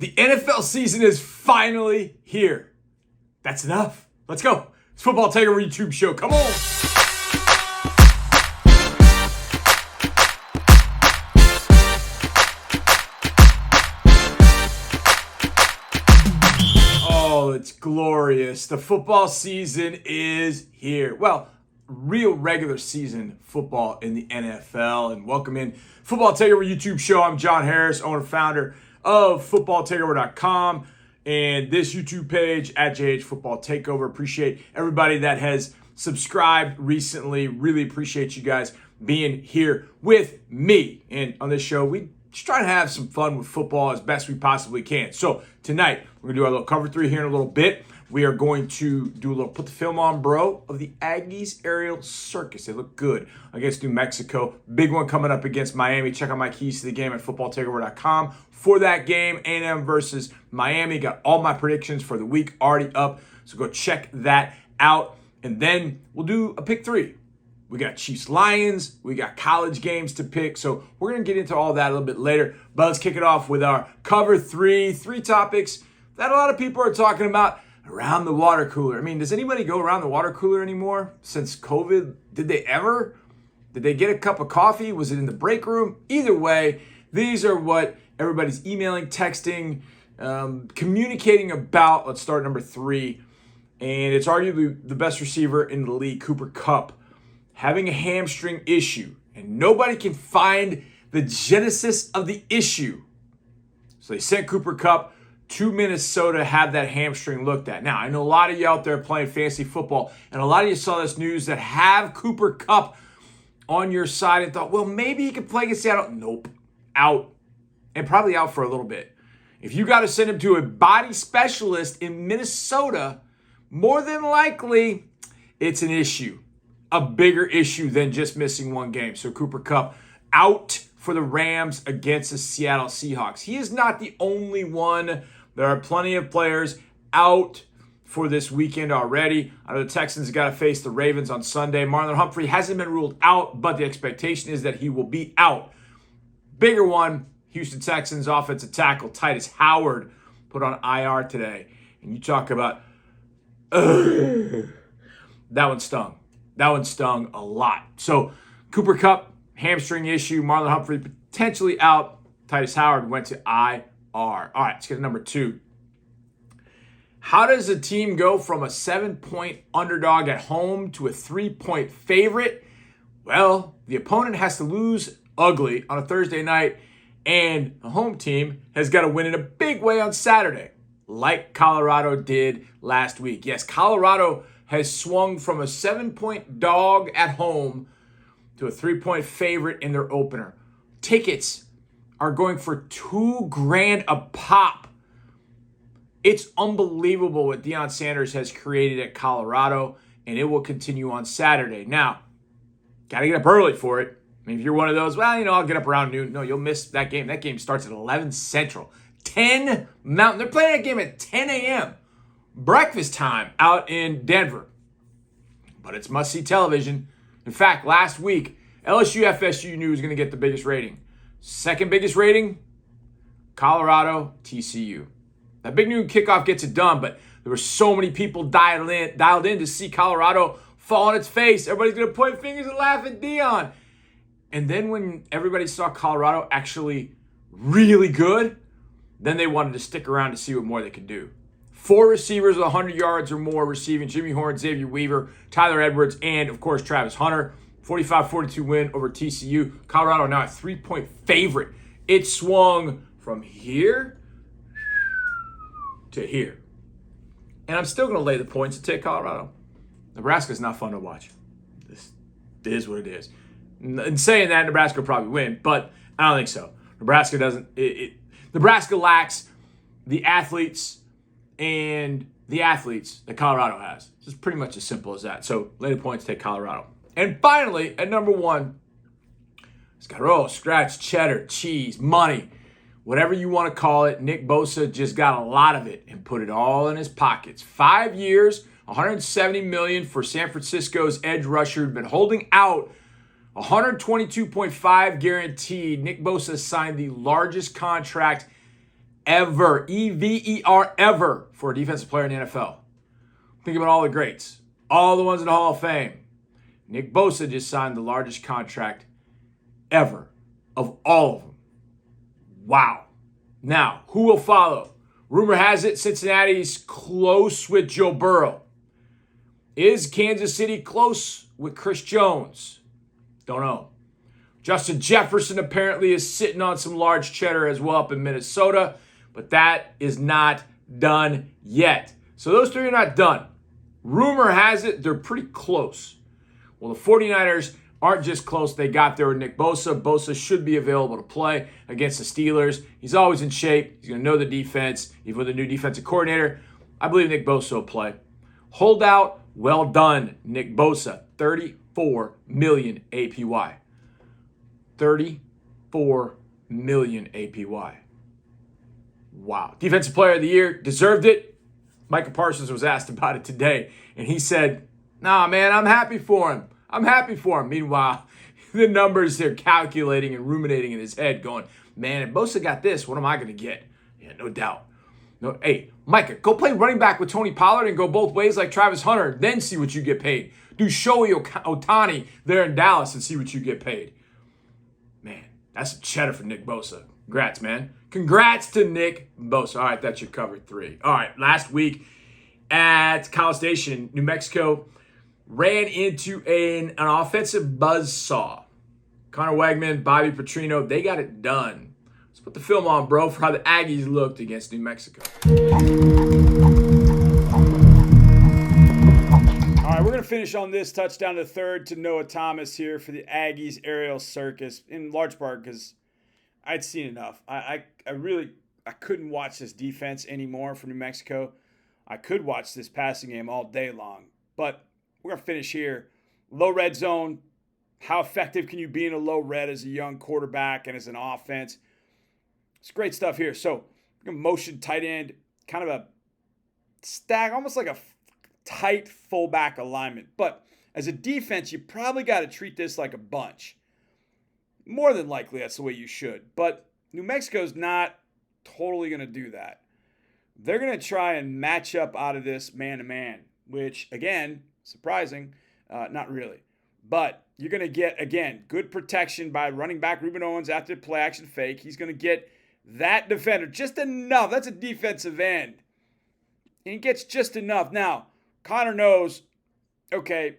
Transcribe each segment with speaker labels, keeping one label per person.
Speaker 1: The NFL season is finally here. That's enough. Let's go. It's Football Takeover YouTube show. Come on. Oh, it's glorious. The football season is here. Well, real regular season football in the NFL. And welcome in Football Takeover YouTube show. I'm John Harris, owner, founder of footballtakeover.com and this YouTube page at JH Football Takeover. Appreciate everybody that has subscribed recently. Really appreciate you guys being here with me. And on this show, we just try to have some fun with football as best we possibly can. So tonight, we're going to do our little cover three here in a little bit. We are going to do a little put the film on, bro, of the Aggies aerial circus. They look good against New Mexico. Big one coming up against Miami. Check out my keys to the game at footballtakeover.com. For that game, A&M versus Miami. Got all my predictions for the week already up. So go check that out. And then we'll do a pick three. We got Chiefs-Lions. We got college games to pick. So we're going to get into all that a little bit later. But let's kick it off with our cover three topics that a lot of people are talking about around the water cooler. I mean, does anybody go around the water cooler anymore since COVID? Did they ever? Did they get a cup of coffee? Was it in the break room? Either way, these are what everybody's emailing, texting, communicating about. Let's start number three. And it's arguably the best receiver in the league, Cooper Kupp, having a hamstring issue. And nobody can find the genesis of the issue. So they sent Cooper Kupp to Minnesota to have that hamstring looked at. Now, I know a lot of you out there playing fantasy football, and a lot of you saw this news that have Cooper Kupp on your side and thought, well, maybe he could play against Seattle. Nope. Out. And probably out for a little bit. If you got to send him to a body specialist in Minnesota, more than likely, it's an issue. A bigger issue than just missing one game. So Cooper Kupp out for the Rams against the Seattle Seahawks. He is not the only one. There are plenty of players out for this weekend already. I know the Texans got to face the Ravens on Sunday. Marlon Humphrey hasn't been ruled out, but the expectation is that he will be out. Bigger one, Houston Texans offensive tackle Titus Howard put on IR today. And you talk about, that one stung. That one stung a lot. So Cooper Kupp, hamstring issue. Marlon Humphrey potentially out. Titus Howard went to IR. All right, let's get to number two. How does a team go from a 7-point underdog at home to a 3-point favorite? Well, the opponent has to lose ugly on a Thursday night, and the home team has got to win in a big way on Saturday, like Colorado did last week. Yes, Colorado has swung from a 7-point dog at home to a 3-point favorite in their opener. Tickets are going for $2,000 a pop. It's unbelievable what Deion Sanders has created at Colorado, and it will continue on Saturday. Now, got to get up early for it. I mean, if you're one of those, well, I'll get up around noon. No, you'll miss that game. That game starts at 11 Central. 10 Mountain. They're playing that game at 10 a.m. Breakfast time out in Denver. But it's must-see television. In fact, last week, LSU FSU knew was going to get the biggest rating. Second biggest rating, Colorado TCU. That big noon kickoff gets it done, but there were so many people dialed in to see Colorado fall on its face. Everybody's going to point fingers and laugh at Deion. And then when everybody saw Colorado actually really good, then they wanted to stick around to see what more they could do. 4 receivers with 100 yards or more receiving: Jimmy Horn, Xavier Weaver, Tyler Edwards, and, of course, Travis Hunter. 45-42 win over TCU. Colorado now a 3-point favorite. It swung from here to here. And I'm still going to lay the points and take Colorado. Nebraska's not fun to watch. This is what it is. In saying that, Nebraska will probably win, but I don't think so. Nebraska doesn't. Nebraska lacks the athletes that Colorado has. It's pretty much as simple as that. So lay the points, take Colorado. And finally, at number one, it's got roll, scratch, cheddar, cheese, money, whatever you want to call it. Nick Bosa just got a lot of it and put it all in his pockets. 5 years, $170 million for San Francisco's edge rusher, been holding out. 122.5 guaranteed. Nick Bosa signed the largest contract Ever. E-V-E-R, ever, for a defensive player in the NFL. Think about all the greats. All the ones in the Hall of Fame. Nick Bosa just signed the largest contract ever of all of them. Wow. Now, who will follow? Rumor has it Cincinnati's close with Joe Burrow. Is Kansas City close with Chris Jones? Don't know. Justin Jefferson apparently is sitting on some large cheddar as well up in Minnesota, but that is not done yet. So those three are not done. Rumor has it they're pretty close. Well, the 49ers aren't just close. They got there with Nick Bosa. Bosa should be available to play against the Steelers. He's always in shape. He's going to know the defense, even with a new defensive coordinator. I believe Nick Bosa will play. Holdout, well done, Nick Bosa. $34 million APY. $34 million APY. Wow. Defensive Player of the Year, deserved it. Micah Parsons was asked about it today, and he said, nah, man, I'm happy for him. I'm happy for him. Meanwhile, the numbers they're calculating and ruminating in his head going, man, if Bosa got this, what am I going to get? Yeah, no doubt. No, hey, Micah, go play running back with Tony Pollard and go both ways like Travis Hunter, then see what you get paid. Do Shohei Ohtani there in Dallas and see what you get paid. Man, that's some cheddar for Nick Bosa. Congrats, man. Congrats to Nick Bosa. All right, that's your cover three. All right, last week at College Station, New Mexico, ran into an offensive buzzsaw. Connor Weigman, Bobby Petrino, they got it done. Let's put the film on, bro, for how the Aggies looked against New Mexico. All right, we're going to finish on this touchdown to third to Noah Thomas here for the Aggies aerial circus, in large part because I'd seen enough. I couldn't watch this defense anymore for New Mexico. I could watch this passing game all day long, but we're going to finish here. Low red zone. How effective can you be in a low red as a young quarterback and as an offense? It's great stuff here. So, motion tight end, kind of a stack, almost like a tight fullback alignment. But as a defense, you probably got to treat this like a bunch. More than likely, that's the way you should. But New Mexico's not totally going to do that. They're going to try and match up out of this man-to-man, which, again, surprising, not really. But you're going to get, again, good protection by running back Ruben Owens after the play-action fake. He's going to get that defender just enough. That's a defensive end. And he gets just enough. Now, Connor knows, okay,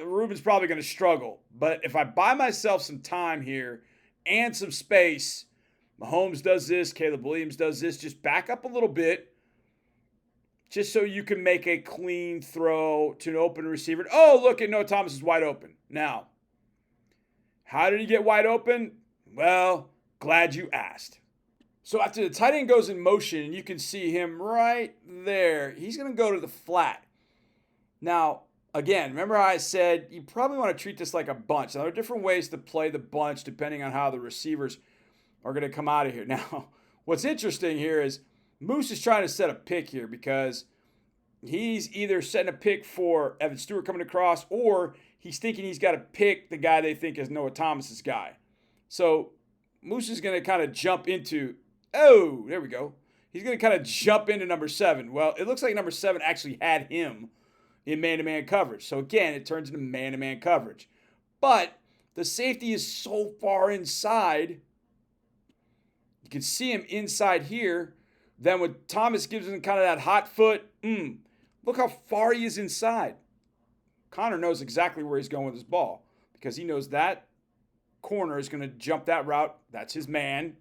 Speaker 1: Ruben's probably going to struggle. But if I buy myself some time here and some space, Mahomes does this, Caleb Williams does this, just back up a little bit just so you can make a clean throw to an open receiver. Oh, look, Noah Thomas is wide open. Now, how did he get wide open? Well, glad you asked. So after the tight end goes in motion, you can see him right there. He's going to go to the flat. Now, again, remember how I said you probably want to treat this like a bunch. Now, there are different ways to play the bunch depending on how the receivers are going to come out of here. Now, what's interesting here is Moose is trying to set a pick here because he's either setting a pick for Evan Stewart coming across or he's thinking he's got to pick the guy they think is Noah Thomas's guy. So Moose is going to kind of jump into, oh, there we go. He's going to kind of jump into number 7. Well, it looks like number 7 actually had him in man-to-man coverage. So again, it turns into man-to-man coverage. But the safety is so far inside, you can see him inside here. Then when Thomas gives him kind of that hot foot, look how far he is inside. Connor knows exactly where he's going with his ball because he knows that corner is going to jump that route. That's his man.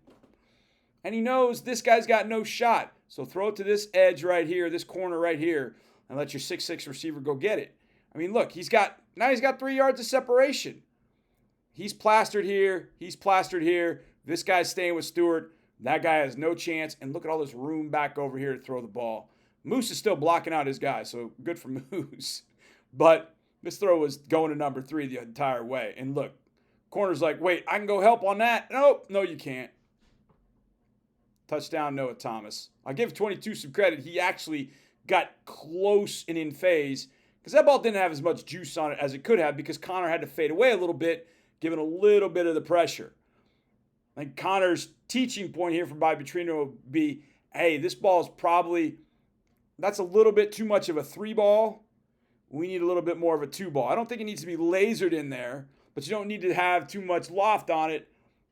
Speaker 1: And he knows this guy's got no shot. So throw it to this edge right here, this corner right here, and let your 6'6" receiver go get it. I mean, look, he's got 3 yards of separation. He's plastered here. He's plastered here. This guy's staying with Stewart. That guy has no chance. And look at all this room back over here to throw the ball. Moose is still blocking out his guy, so good for Moose. But this throw was going to number 3 the entire way. And look, corner's like, wait, I can go help on that? Nope, no, you can't. Touchdown, Noah Thomas. I'll give 22 some credit. He actually got close and in phase because that ball didn't have as much juice on it as it could have because Connor had to fade away a little bit, giving a little bit of the pressure.
Speaker 2: I think Connor's teaching point here from Bobby Petrino would be, hey, this ball is probably, that's a little bit too much of a 3 ball. We need a little bit more of a 2 ball. I don't think it needs to be lasered in there, but you don't need to have too much loft on it.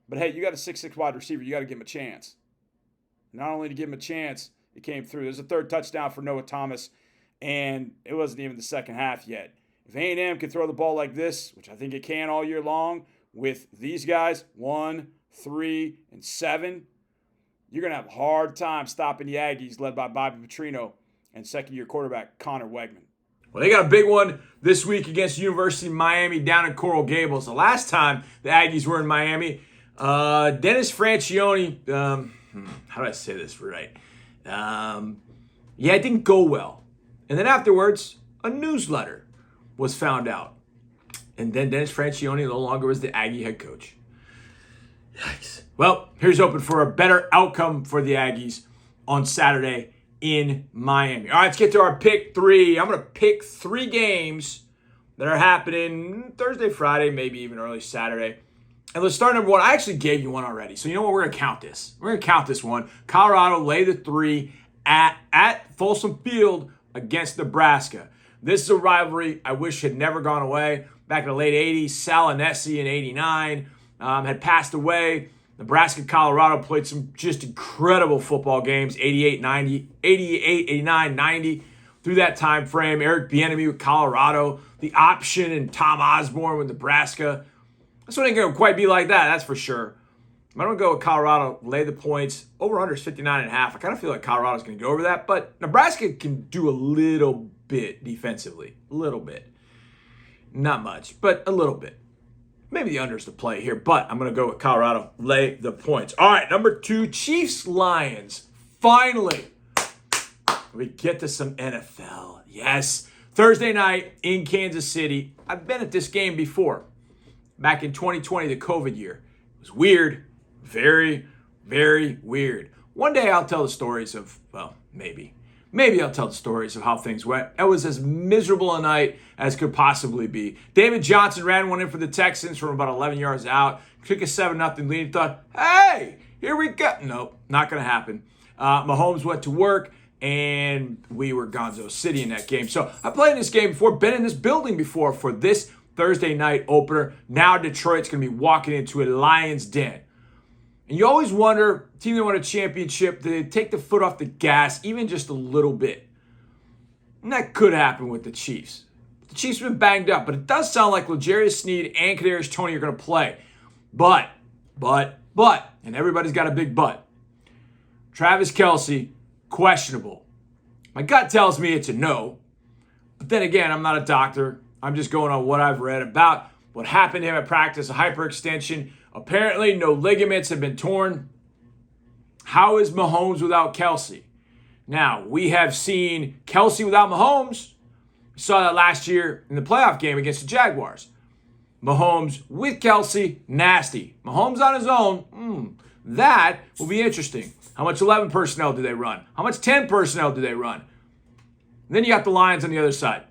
Speaker 2: But hey, you got a 6'6" wide receiver. You got to give him a chance. Not only to give him a chance, it came through. There's a 3rd touchdown for Noah Thomas, and it wasn't even the second half yet. If A&M can throw the ball like this, which I think it can all year long, with these guys, 1, 3, and 7, you're going to have a hard time stopping the Aggies led by Bobby Petrino and second-year quarterback Connor Weigman.
Speaker 1: Well, they got a big one this week against University of Miami down in Coral Gables. The last time the Aggies were in Miami, Dennis Francione, how do I say this right? It didn't go well. And then afterwards, a newsletter was found out. And then Dennis Francione no longer was the Aggie head coach. Yikes. Well, here's hoping for a better outcome for the Aggies on Saturday in Miami. All right, let's get to our pick 3. I'm going to pick 3 games that are happening Thursday, Friday, maybe even early Saturday. And let's start number 1. I actually gave you one already. So you know what? We're going to count this. We're going to count this one. Colorado lay the 3 at Folsom Field against Nebraska. This is a rivalry I wish had never gone away. Back in the late 80s, Sal Inessi in 89 had passed away. Nebraska, Colorado played some just incredible football games, 88, 90, 88, 89, 90. Through that time frame, Eric Bieniemy with Colorado, the option, and Tom Osborne with Nebraska. This one ain't going to quite be like that, that's for sure. I'm going to go with Colorado, lay the points. Over-under is 59.5. I kind of feel like Colorado's going to go over that, but Nebraska can do a little bit defensively. A little bit. Not much, but a little bit. Maybe the under's the play here, but I'm going to go with Colorado, lay the points. All right, number 2, Chiefs-Lions. Finally, we get to some NFL. Yes, Thursday night in Kansas City. I've been at this game before. Back in 2020, the COVID year. It was weird. Very, very weird. One day I'll tell the stories of, well, maybe I'll tell the stories of how things went. It was as miserable a night as could possibly be. David Johnson ran one in for the Texans from about 11 yards out. Took a 7-0 lead and thought, hey, here we go. Nope, not going to happen. Mahomes went to work, and we were Gonzo City in that game. So I played in this game before, been in this building before for this Thursday night opener. Now Detroit's going to be walking into a Lions den. And you always wonder, team that won a championship, did they take the foot off the gas even just a little bit? And that could happen with the Chiefs. The Chiefs have been banged up, but it does sound like L'Jarius Sneed and Kadarius Toney are going to play. But, and everybody's got a big but. Travis Kelce, questionable. My gut tells me it's a no. But then again, I'm not a doctor. I'm just going on what I've read about what happened to him at practice, a hyperextension. Apparently, no ligaments have been torn. How is Mahomes without Kelce? Now, we have seen Kelce without Mahomes. We saw that last year in the playoff game against the Jaguars. Mahomes with Kelce, nasty. Mahomes on his own, that will be interesting. How much 11 personnel do they run? How much 10 personnel do they run? And then you got the Lions on the other side.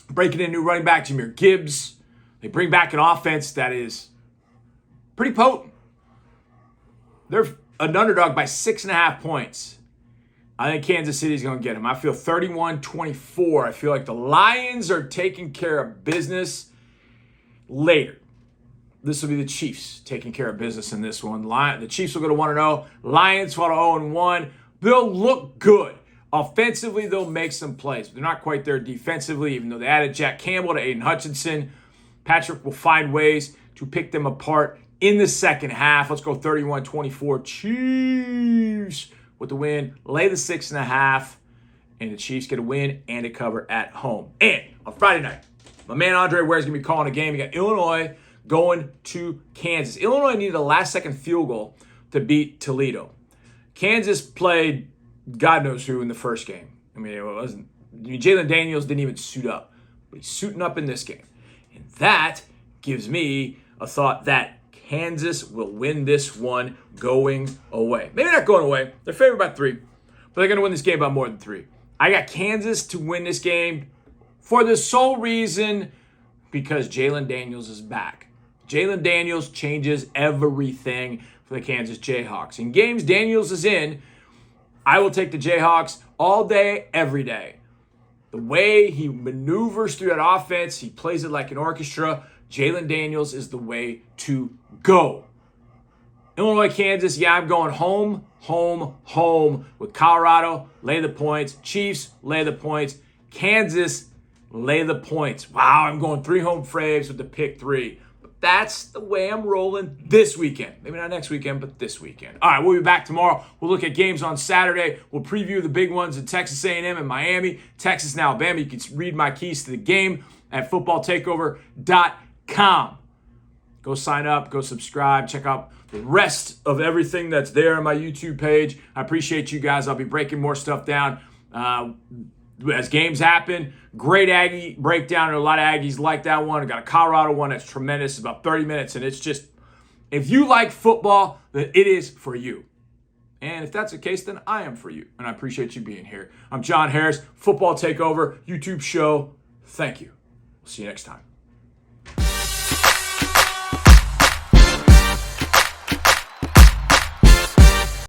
Speaker 1: Breaking in new running back, Jahmyr Gibbs. They bring back an offense that is pretty potent. They're an underdog by 6.5 points. I think Kansas City's going to get them. I feel 31-24. I feel like the Lions are taking care of business later. This will be the Chiefs taking care of business in this one. The Chiefs will go to 1-0. Lions fall to 0-1. They'll look good. Offensively, they'll make some plays. They're not quite there defensively, even though they added Jack Campbell to Aiden Hutchinson. Patrick will find ways to pick them apart in the second half. Let's go 31-24. Chiefs with the win. Lay the 6.5. And the Chiefs get a win and a cover at home. And on Friday night, my man Andre Ware's going to be calling a game. You got Illinois going to Kansas. Illinois needed a last-second field goal to beat Toledo. Kansas played God knows who in the first game. I mean, Jalen Daniels didn't even suit up. But he's suiting up in this game. And that gives me a thought that Kansas will win this one going away. Maybe not going away. They're favored by 3. But they're going to win this game by more than 3. I got Kansas to win this game for the sole reason because Jalen Daniels is back. Jalen Daniels changes everything for for the Kansas Jayhawks. In games Daniels is in, I will take the Jayhawks all day, every day. The way he maneuvers through that offense, he plays it like an orchestra. Jalen Daniels is the way to go. Illinois, Kansas, yeah, I'm going home with Colorado. Lay the points. Chiefs, lay the points. Kansas, lay the points. Wow, I'm going 3 home faves with the pick 3. But that's the way I'm rolling this weekend. Maybe not next weekend, but this weekend. All right, we'll be back tomorrow. We'll look at games on Saturday. We'll preview the big ones in Texas A&M and Miami, Texas and Alabama. You can read my keys to the game at footballtakeover.com. Go sign up, go subscribe, check out the rest of everything that's there on my YouTube page. I appreciate you guys. I'll be breaking more stuff down as games happen. Great Aggie breakdown. There are a lot of Aggies like that one. I got a Colorado one that's tremendous. It's about 30 minutes, and it's just, if you like football, then it is for you. And if that's the case, then I am for you. And I appreciate you being here. I'm John Harris, Football Takeover, YouTube show. Thank you. We'll see you next time.